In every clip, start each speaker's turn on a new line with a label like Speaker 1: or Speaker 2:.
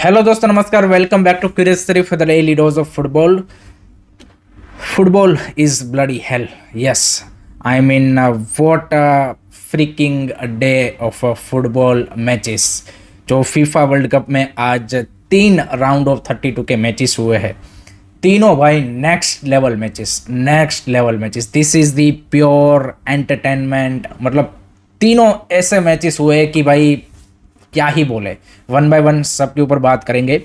Speaker 1: Hello दोस्तों, नमस्कार। Welcome back to curious three four the daily dose of football. Football is bloody hell. Yes, I mean, what a freaking day of football matches. जो FIFA world cup में आज 3 round of 32 के matches हुए हैं, तीनों भाई next level matches. This is the pure entertainment. मतलब तीनों ऐसे मैचेस हुए कि भाई क्या ही बोले। वन बाय वन सबके ऊपर बात करेंगे।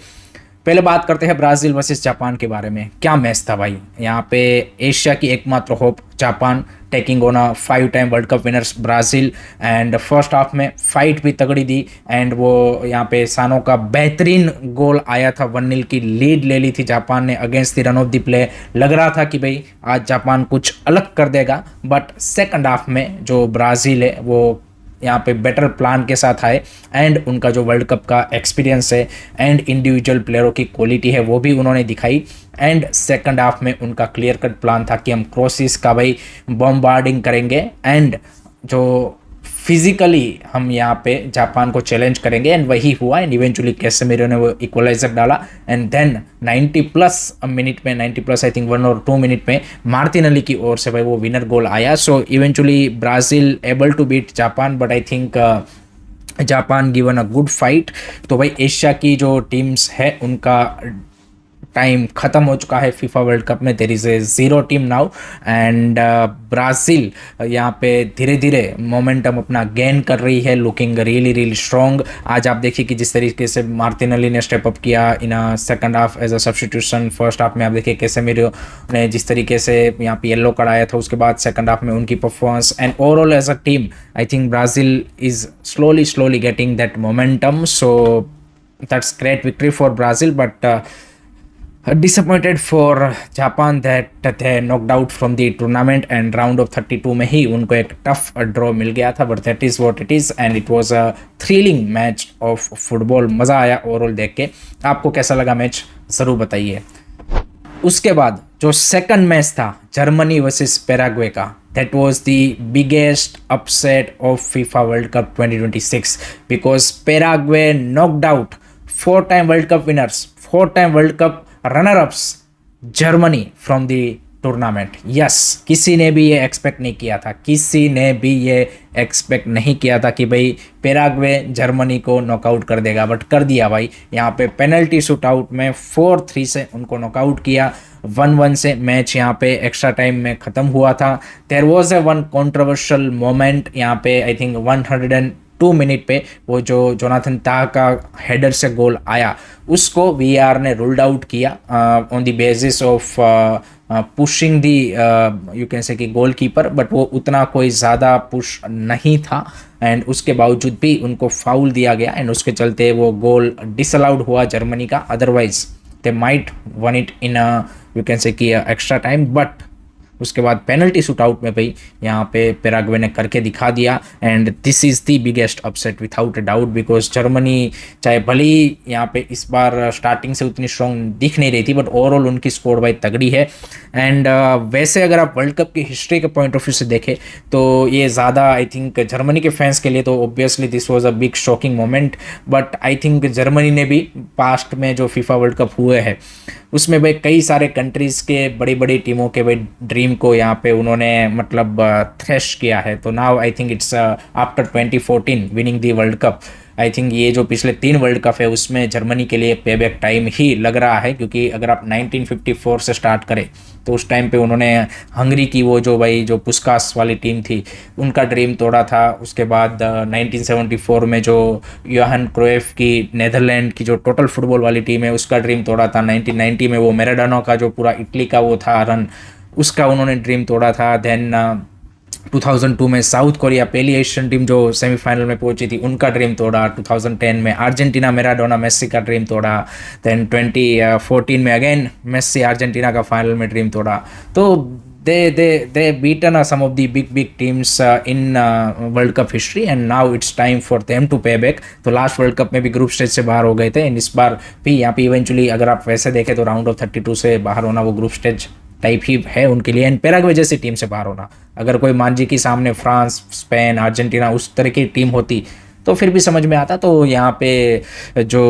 Speaker 1: पहले बात करते हैं ब्राज़ील वर्सेस जापान के बारे में। क्या मैच था भाई। यहाँ पे एशिया की एकमात्र hope Japan taking on 5 time world cup winners Brazil. And first half में फाइट भी तगड़ी दी एंड वो यहाँ पे सानो का बेहतरीन गोल आया था। 1-0 की लीड ले ली थी जापान ने against the run of the play. लग रहा था कि भाई आज जापान कुछ अलग कर देगा, बट सेकंड हाफ में जो ब्राज़ील है वो यहाँ पे बेटर प्लान के साथ आए एंड उनका जो वर्ल्ड कप का एक्सपीरियंस है एंड इंडिविजुअल प्लेयरों की क्वालिटी है वो भी उन्होंने दिखाई। एंड सेकंड हाफ में उनका क्लियर कट प्लान था कि हम क्रॉसेस का भाई बॉम्बार्डिंग करेंगे एंड जो फिजिकली हम यहाँ पे जापान को चैलेंज करेंगे एंड वही हुआ। एंड इवेंचुअली कैसेमीरो ने वो इक्वलाइजर डाला एंड देन 90+ मिनट में, 90+ आई थिंक 1 और 2 मिनट में मार्टिनेली की ओर से भाई वो विनर गोल आया। So eventually Brazil able to beat Japan, but I think Japan given a good fight. तो भाई एशिया की जो टीम्स है उनका टाइम ख़त्म हो चुका है फीफा वर्ल्ड कप में। There is a 0 team now and Brazil यहाँ पे धीरे धीरे मोमेंटम अपना गेन कर रही है, लुकिंग रियली स्ट्रॉन्ग। आज आप देखिए कि जिस तरीके से मार्टिनेली ने स्टेप अप किया in second half as a substitution. First half में आप देखिए कैसेमीरो ने जिस तरीके से यहाँ पे येलो कार्ड आया था, उसके बाद सेकंड हाफ में उनकी performance and overall as a team I think Brazil is slowly getting that momentum. So that's great victory for Brazil, but disappointed for Japan that they knocked out from the tournament and round of 32 में ही उनको एक tough draw मिल गया था, but that is what it is and it was a thrilling match of football। मज़ा आया overall देख के। आपको कैसा लगा मैच ज़रूर बताइए। उसके बाद जो सेकंड मैच था जर्मनी वर्सेस पैराग्वे का, that was the biggest upset of FIFA World Cup 2026 because Paraguay knocked out 4-time World Cup winners, 4-time World Cup runner-ups Germany from the tournament. Yes, किसी ने भी ये expect नहीं किया था कि भाई पैराग्वे जर्मनी को नॉकआउट कर देगा, बट कर दिया भाई। यहाँ पे पेनल्टी शूट आउट में 4-3 से उनको नॉकआउट किया। 1-1 से मैच यहाँ पे एक्स्ट्रा टाइम में ख़त्म हुआ था। There was a one controversial moment यहाँ पे आई थिंक 102 मिनट पे वो जो जोनाथन ताह का हेडर से गोल आया उसको वीआर ने रूल्ड आउट किया on the basis of pushing the you can say कि गोल कीपर, बट वो उतना कोई ज़्यादा पुश नहीं था एंड उसके बावजूद भी उनको फाउल दिया गया एंड उसके चलते वो गोल डिसअलाउड हुआ जर्मनी का। Otherwise they might one it in you can say कि एक्स्ट्रा टाइम, बट उसके बाद पेनल्टी शूट आउट में भाई यहाँ पे पैराग्वे ने करके दिखा दिया and this is the biggest upset without a doubt because Germany चाहे भले ही यहाँ पे इस बार स्टार्टिंग से उतनी स्ट्रॉन्ग दिख नहीं रही थी, बट ओवरऑल उनकी स्कोर भाई तगड़ी है। एंड वैसे अगर आप वर्ल्ड कप की हिस्ट्री के पॉइंट ऑफ व्यू से देखें तो ये ज़्यादा आई थिंक जर्मनी के फैंस के लिए तो obviously this was a big shocking moment, but I think Germany ने भी पास्ट में जो फीफा वर्ल्ड कप हुए हैं उसमें भाई कई सारे कंट्रीज़ के बड़ी टीमों के भाई ड्रीम को यहाँ पे उन्होंने मतलब थ्रेश किया है। तो now I think it's after 2014 winning the world cup, I think ये जो पिछले 3 वर्ल्ड कप है उसमें जर्मनी के लिए पेबैक टाइम ही लग रहा है, क्योंकि अगर आप 1954 से स्टार्ट करें तो उस टाइम पे उन्होंने हंगरी की वो जो भाई जो पुस्कास वाली टीम थी उनका ड्रीम तोड़ा था। उसके बाद 1974 में जो योहान क्रोएफ की नेदरलैंड की जो टोटल फुटबॉल वाली टीम है उसका ड्रीम तोड़ा था। 1990 में वो मैराडोना का जो पूरा इटली का वो था रन, उसका उन्होंने ड्रीम तोड़ा था। देन 2002 में साउथ कोरिया पहली एशियन टीम जो सेमीफाइनल में पहुंची थी उनका ड्रीम तोड़ा। 2010 में अर्जेंटीना मैराडोना मेस्सी का ड्रीम तोड़ा। देन 2014 में अगेन मेस्सी अर्जेंटीना का फाइनल में ड्रीम तोड़ा। तो they beaten some of the big teams in world cup history and now it's time for them to pay back. तो लास्ट वर्ल्ड कप में भी ग्रुप स्टेज से बाहर हो गए थे एंड इस बार भी यहाँ पे इवेंचुअली अगर आप वैसे देखें तो राउंड ऑफ 32 से बाहर होना वो ग्रुप स्टेज टाइप ही है उनके लिए। एंड पैराग्वे जैसी टीम से बाहर होना, अगर कोई मान जी कि सामने फ्रांस, स्पेन, अर्जेंटीना उस तरह की टीम होती तो फिर भी समझ में आता। तो यहाँ पे जो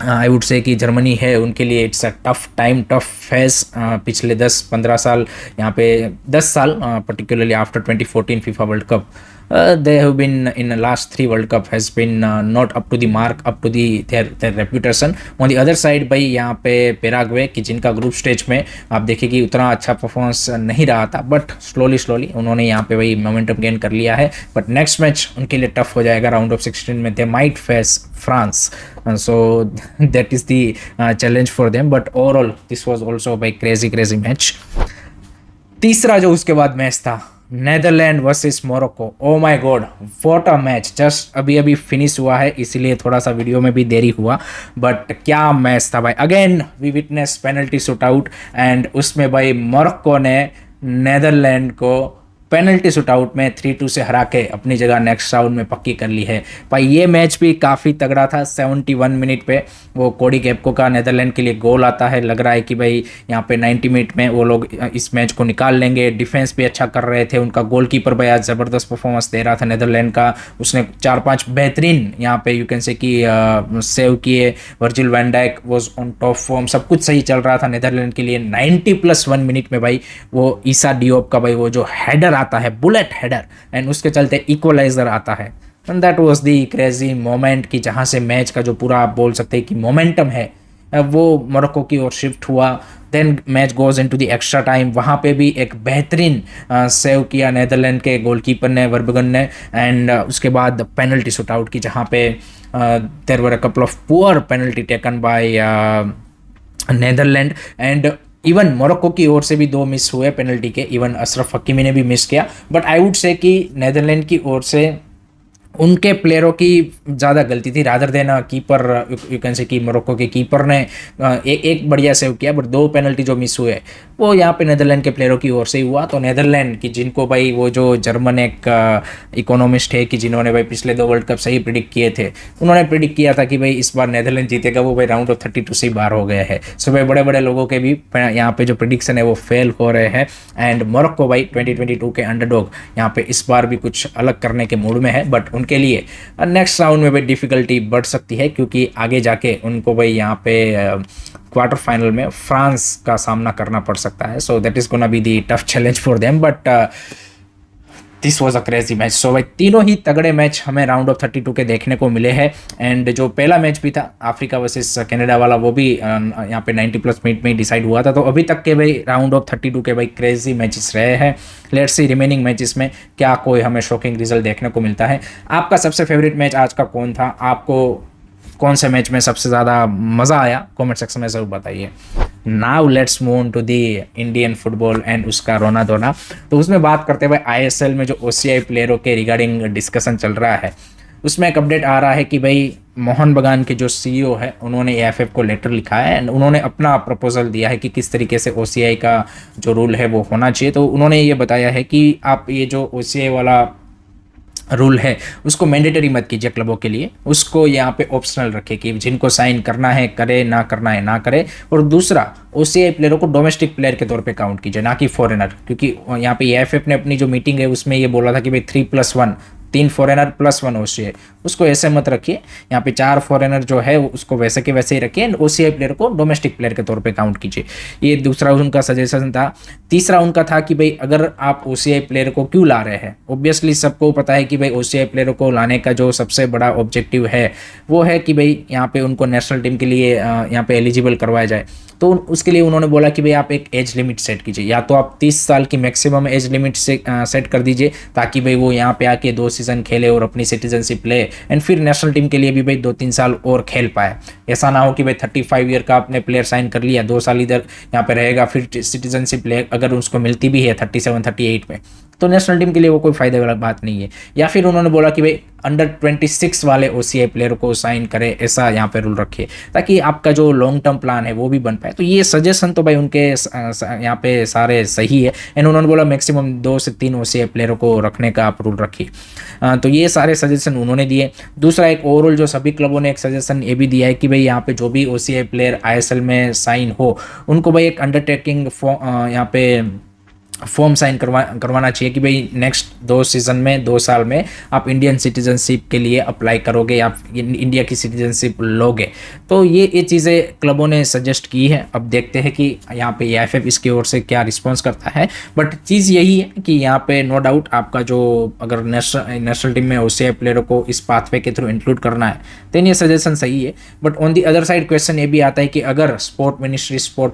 Speaker 1: आई वुड से कि जर्मनी है उनके लिए it's a tough time, tough phase. पिछले 10-15 साल, यहाँ पे 10 साल particularly after 2014 FIFA world cup, they have been in the last 3 World Cup has been not up to the mark, up to the their reputation. On the other side भाई यहाँ पे Paraguay की जिनका ग्रुप स्टेज में आप देखिए कि उतना अच्छा परफॉर्मेंस नहीं रहा था, बट स्लोली उन्होंने यहाँ पे भाई मोमेंटम गेन कर लिया है। बट नेक्स्ट मैच उनके लिए टफ हो जाएगा राउंड ऑफ 16 में, they might face France, so that is the challenge for them. But overall this was also भाई क्रेजी मैच। तीसरा जो उसके बाद मैच था, Netherland versus Morocco, oh my God what a match. Just अभी finish हुआ है, इसीलिए थोड़ा सा वीडियो में भी देरी हुआ, बट क्या मैच था भाई। Again we witness penalty shoot out, and उसमें भाई मोरक्को ने नेदरलैंड को पेनल्टी शूटआउट में 3-2 से हरा के अपनी जगह नेक्स्ट राउंड में पक्की कर ली है भाई। ये मैच भी काफ़ी तगड़ा था। 71 मिनट पे वो कोडी गैक्पो का नेदरलैंड के लिए गोल आता है। लग रहा है कि भाई यहाँ पे 90 मिनट में वो लोग इस मैच को निकाल लेंगे। डिफेंस भी अच्छा कर रहे थे, उनका गोलकीपर भाई आज ज़बरदस्त परफॉर्मेंस दे रहा था नेदरलैंड का। उसने 4-5 बेहतरीन यहाँ पे यू कैन से कि सेव किए। Virgil van Dijk was on top form, सब कुछ सही चल रहा था नेदरलैंड के लिए। 90+1 मिनट में भाई वो ईसा डियोप का भाई वो जो हेडर आता है, बुलेट हेडर, एंड उसके चलते इक्वलाइजर आता है। And that was the crazy moment कि जहां से मैच का जो पूरा आप बोल सकते हैं कि मोमेंटम है वो मोरक्को की ओर शिफ्ट हुआ। Then match goes into the extra time, वहाँ पे भी एक बेहतरीन सेव किया नेदरलैंड के गोलकीपर ने, वर्बगन ने। एंड उसके बाद पेनल्टी शूट आउट की, जहाँ पे there were a couple of poor penalty taken by Netherland, and even Morocco की ओर से भी 2 मिस हुए पेनल्टी के। इवन अशरफ हकीमी ने भी मिस किया। बट आई वुड से कि नेदरलैंड की ओर से उनके प्लेयरों की ज़्यादा गलती थी rather than keeper, you can say कि मोरक्को के कीपर ने एक बढ़िया सेव किया, बट 2 पेनल्टी जो मिस हुए वो यहाँ पे नेदरलैंड के प्लेयरों की ओर से ही हुआ। तो नेदरलैंड की, जिनको भाई वो जो जर्मन एक इकोनॉमिस्ट है कि जिन्होंने भाई पिछले 2 वर्ल्ड कप सही प्रिडिक्ट किए थे, उन्होंने प्रिडिक्ट किया था कि भाई इस बार नेदरलैंड जीतेगा, वो भाई राउंड ऑफ 32 से बाहर हो गए हैं। सो भाई बड़े बड़े लोगों के भी यहाँ पे जो प्रिडिक्शन है वो फेल हो रहे हैं। एंड मोरक्को भाई 2022 के अंडरडॉग यहाँ पे इस बार भी कुछ अलग करने के मूड में है, बट उनके लिए नेक्स्ट राउंड में भी डिफिकल्टी बढ़ सकती है, क्योंकि आगे जाके उनको भाई यहाँ पे क्वार्टर फाइनल में फ्रांस का सामना करना पड़ सकता है। So that is gonna be the tough challenge for them, but this was a crazy match. So भाई तीनों ही तगड़े मैच हमें राउंड ऑफ 32 के देखने को मिले हैं। एंड जो पहला मैच भी था अफ्रीका वर्सेस कनाडा वाला, वो भी यहाँ पे 90+ मिनट में ही डिसाइड हुआ था। तो अभी तक के भाई राउंड ऑफ 32 के भाई क्रेजी मैचेस रहे हैं। लेट्स सी रिमेनिंग मैचेस में क्या कोई हमें शॉकिंग रिजल्ट देखने को मिलता है। आपका सबसे फेवरेट मैच आज का कौन था? आपको कौन से मैच में सबसे ज़्यादा मज़ा आया? कमेंट सेक्शन में ज़रूर बताइए। Now let's move on to the Indian football and उसका रोना धोना। तो उसमें बात करते हुए आईएसएल में जो ओसीआई प्लेयरों के रिगार्डिंग डिस्कशन चल रहा है, उसमें एक अपडेट आ रहा है कि भाई मोहन बगान के जो सीईओ है उन्होंने एएफएफ को लेटर लिखा है एंड उन्होंने अपना प्रपोजल दिया है कि किस तरीके से ओसीआई का जो रूल है वो होना चाहिए। तो उन्होंने ये बताया है कि आप ये जो ओसीआई वाला रूल है उसको मैंडेटरी मत कीजिए क्लबों के लिए, उसको यहाँ पे ऑप्शनल रखे कि जिनको साइन करना है करे, ना करना है ना करे। और दूसरा, ओसीआई प्लेयरों को डोमेस्टिक प्लेयर के तौर पे काउंट कीजिए, ना कि फॉरेनर, क्योंकि यहाँ पे एएफएफ ने अपनी जो मीटिंग है उसमें ये बोला था कि भाई 3+1, 3 फॉरेनर +1 ओसीआई, उसको ऐसे मत रखिए। यहाँ पे 4 फॉरेनर जो है उसको वैसे के वैसे ही रखिए एंड ओसीआई प्लेयर को डोमेस्टिक प्लेयर के तौर पे काउंट कीजिए। ये दूसरा उनका सजेशन था। तीसरा उनका था कि भाई अगर आप ओसीआई प्लेयर को क्यों ला रहे हैं, ऑब्वियसली सबको पता है कि भाई ओसीआई प्लेयर को लाने का जो सबसे बड़ा ऑब्जेक्टिव है वो है कि भाई यहाँ पे उनको नेशनल टीम के लिए यहाँ पे एलिजिबल करवाया जाए। तो उसके लिए उन्होंने बोला कि भाई आप एक एज लिमिट सेट कीजिए, या तो आप 30 साल की मैक्सिमम एज लिमिट से सेट कर दीजिए ताकि भाई वो यहाँ पे आके 2 सीज़न खेले और अपनी सिटीजनशिप ले एंड फिर नेशनल टीम के लिए भी भाई 2-3 साल और खेल पाए। ऐसा ना हो कि भाई 35 ईयर का आपने प्लेयर साइन कर लिया, 2 साल इधर यहाँ पे रहेगा, फिर सिटीजनशिप ले अगर उसको मिलती भी है 37-38 में, तो नेशनल टीम के लिए वो कोई फायदे वाला बात नहीं है। या फिर उन्होंने बोला कि भाई अंडर 26 वाले ओसीआई प्लेयर को साइन करे, ऐसा यहाँ पे रूल रखिए ताकि आपका जो लॉन्ग टर्म प्लान है वो भी बन पाए। तो ये सजेशन तो भाई उनके यहाँ पे सारे सही है एंड उन्होंने बोला मैक्सिमम 2 से 3 ओसीआई प्लेयरों को रखने का आप रूल रखिए। तो ये सारे सजेशन उन्होंने दिए। दूसरा, एक ओवरऑल जो सभी क्लबों ने एक सजेशन ये भी दिया है कि भाई यहाँ पे जो भी ओसीआई प्लेयर आईएसएल में साइन हो उनको भाई एक अंडरटेकिंग यहाँ पे फॉर्म साइन करवाना चाहिए कि भाई नेक्स्ट 2 सीज़न में 2 साल में आप इंडियन सिटीजनशिप के लिए अप्लाई करोगे, आप इंडिया की सिटीजनशिप लोगे। तो ये चीज़ें क्लबों ने सजेस्ट की है। अब देखते हैं कि यहाँ पे AIFF इसकी ओर से क्या रिस्पॉन्स करता है। बट चीज़ यही है कि यहाँ पे नो डाउट आपका जो अगर नेशनल टीम में OCI प्लेयरों को इस पाथवे के थ्रू इंक्लूड करना है तो ये सजेशन सही है। But on the other side question ये भी आता है कि अगर स्पोर्ट मिनिस्ट्री स्पोर्ट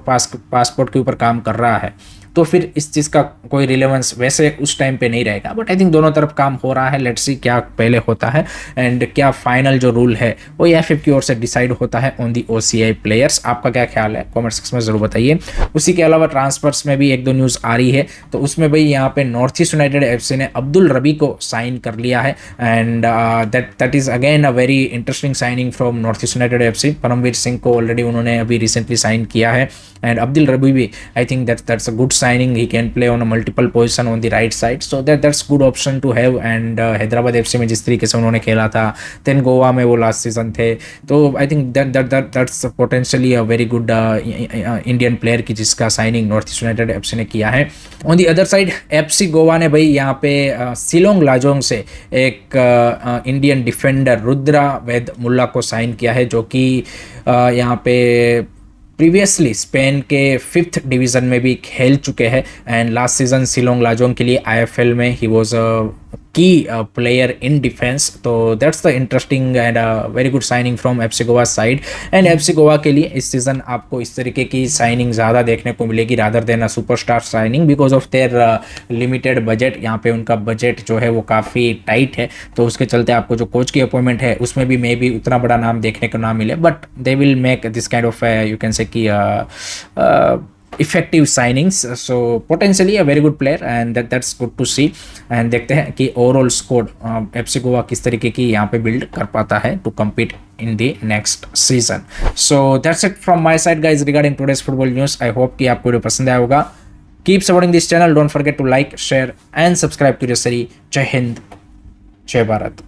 Speaker 1: पासपोर्ट के ऊपर काम कर रहा है तो फिर इस चीज़ का कोई रिलेवेंस वैसे उस टाइम पे नहीं रहेगा। बट आई थिंक दोनों तरफ काम हो रहा है। लेट्स सी क्या पहले होता है एंड क्या फाइनल जो रूल है वो AIFF की ओर से डिसाइड होता है ऑन दी OCI प्लेयर्स। आपका क्या ख्याल है कमेंट सेक्शन में ज़रूर बताइए। उसी के अलावा ट्रांसफर्स में भी 1-2 न्यूज़ आ रही है। तो उसमें भाई यहाँ पे नॉर्थ ईस्ट यूनाइटेड FC ने अब्दुल रबी को साइन कर लिया है and that is again a very interesting signing from North East United FC। Paramvir Singh को ऑलरेडी उन्होंने अभी रिसेंटली साइन किया है एंड अब्दुल रबी भी I think that's a good signing. He can play on a multiple position on the right side, so that's good option to have. and Hyderabad FC में जिस तरीके से उन्होंने खेला था, then गोवा में वो लास्ट सीजन थे, तो I think that's potentially a very good Indian player की जिसका signing north East United FC ने किया है। On the other side FC Goa ने भाई यहाँ पे शिलोंग लाजोंग से एक इंडियन डिफेंडर रुद्रा वेद मुल्ला को साइन किया है, जो कि यहाँ पे प्रीवियसली स्पेन के 5th डिवीज़न में भी खेल चुके हैं and last season Shillong Lajong के लिए IFL में ही वॉज की प्लेयर इन डिफेंस। तो that's the interesting and very good signing from FC Goa side. And FC Goa के लिए इस सीज़न आपको इस तरीके की साइनिंग ज़्यादा देखने को मिलेगी rather than a superstar signing because of their limited budget. यहाँ पे उनका बजट जो है वो काफ़ी टाइट है, तो उसके चलते आपको जो कोच की अपॉइंटमेंट है उसमें भी मे बी उतना बड़ा नाम देखने को ना मिले, but they will make this kind of you can say कि effective signings. So potentially a very good player and that's good to see. And देखते हैं कि ओवरऑल स्कोर FC गोवा किस तरीके की यहाँ पे बिल्ड कर पाता है to compete in the next season. So that's it from my side guys regarding today's football news. I hope कि आपको वीडियो पसंद आया होगा। Keep supporting this channel. Don't forget to like, share and subscribe to Curious Study. जय हिंद, जय भारत।